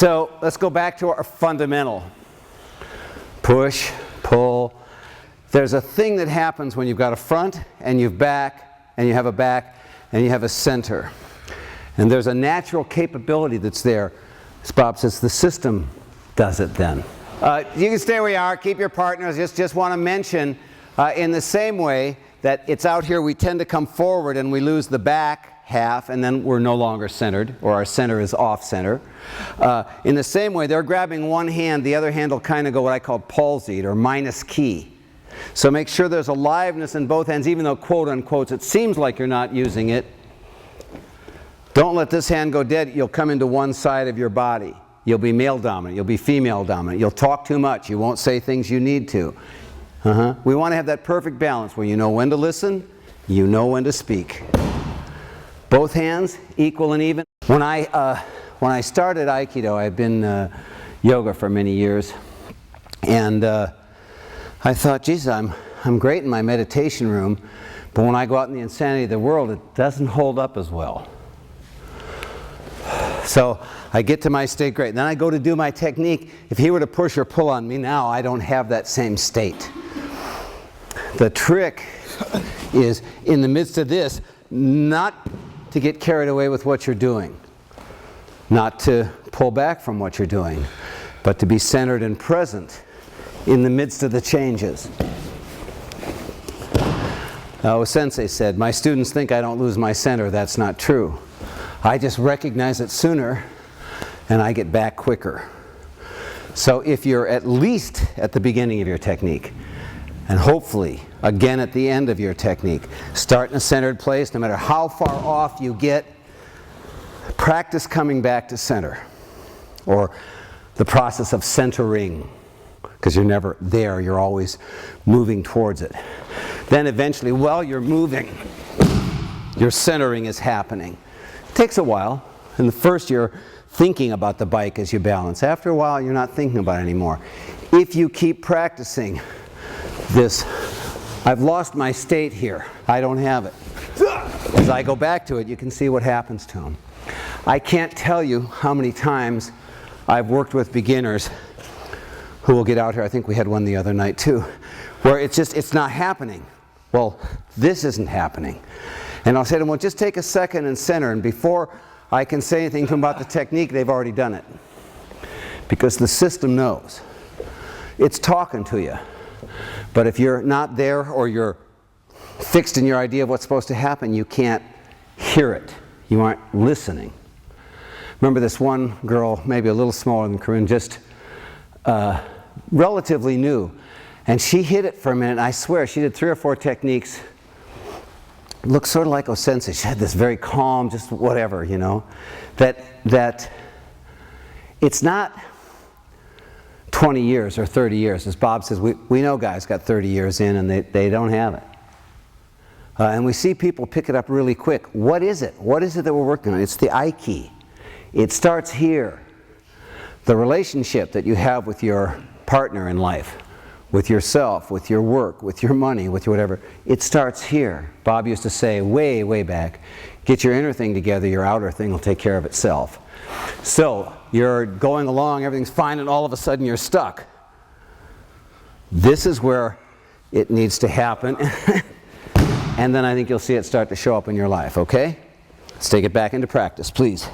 So let's go back to our fundamental. Push, pull. There's a thing that happens when you've got a front and you've back and you have a back and you have a center. And there's a natural capability that's there. As Bob says, the system does it then. You can stay where you are, keep your partners. Just want to mention in the same way that it's out here, we tend to come forward and we lose the back half and then we're no longer centered, or our center is off center. In the same way, they're grabbing one hand, the other hand will kind of go what I call palsied or minus key. So make sure there's aliveness in both hands, even though quote unquote it seems like you're not using it. Don't let this hand go dead. You'll come into one side of your body. You'll be male dominant, you'll be female dominant, you'll talk too much, you won't say things you need to. We want to have that perfect balance where you know when to listen, you know when to speak. Both hands, equal and even. When I started Aikido, I've been yoga for many years, and I thought, geez, I'm great in my meditation room, but when I go out in the insanity of the world, it doesn't hold up as well. So I get to my state great. Then I go to do my technique. If he were to push or pull on me now, I don't have that same state. The trick is, in the midst of this, not to get carried away with what you're doing, not to pull back from what you're doing, but to be centered and present in the midst of the changes. Sensei said, my students think I don't lose my center. That's not true. I just recognize it sooner and I get back quicker. So if you're at least at the beginning of your technique, and hopefully again at the end of your technique, start in a centered place, no matter how far off you get, practice coming back to center, or the process of centering, because you're never there, you're always moving towards it. Then eventually, while you're moving, your centering is happening. It takes a while. In the first, you're thinking about the bike as you balance. After a while, you're not thinking about it anymore. If you keep practicing this, I've lost my state here, I don't have it. As I go back to it, you can see what happens to them. I can't tell you how many times I've worked with beginners who will get out here. I think we had one the other night too, where it's not happening. Well, this isn't happening. And I'll say to them, well, just take a second and center, and before I can say anything to them about the technique, they've already done it. Because the system knows. It's talking to you. But if you're not there, or you're fixed in your idea of what's supposed to happen, you can't hear it. You aren't listening. Remember this one girl, maybe a little smaller than Corinne, just relatively new. And she hit it for a minute, and I swear, she did 3 or 4 techniques. Looked sort of like sensei. She had this very calm, just whatever, you know. That it's not 20 years or 30 years. As Bob says, we know guys got 30 years in and they don't have it. And we see people pick it up really quick. What is it? What is it that we're working on? It's the Aiki. It starts here. The relationship that you have with your partner in life, with yourself, with your work, with your money, with your whatever, it starts here. Bob used to say way, way back, get your inner thing together, your outer thing will take care of itself. So you're going along, everything's fine, and all of a sudden you're stuck. This is where it needs to happen. And then I think you'll see it start to show up in your life, okay? Let's take it back into practice, please.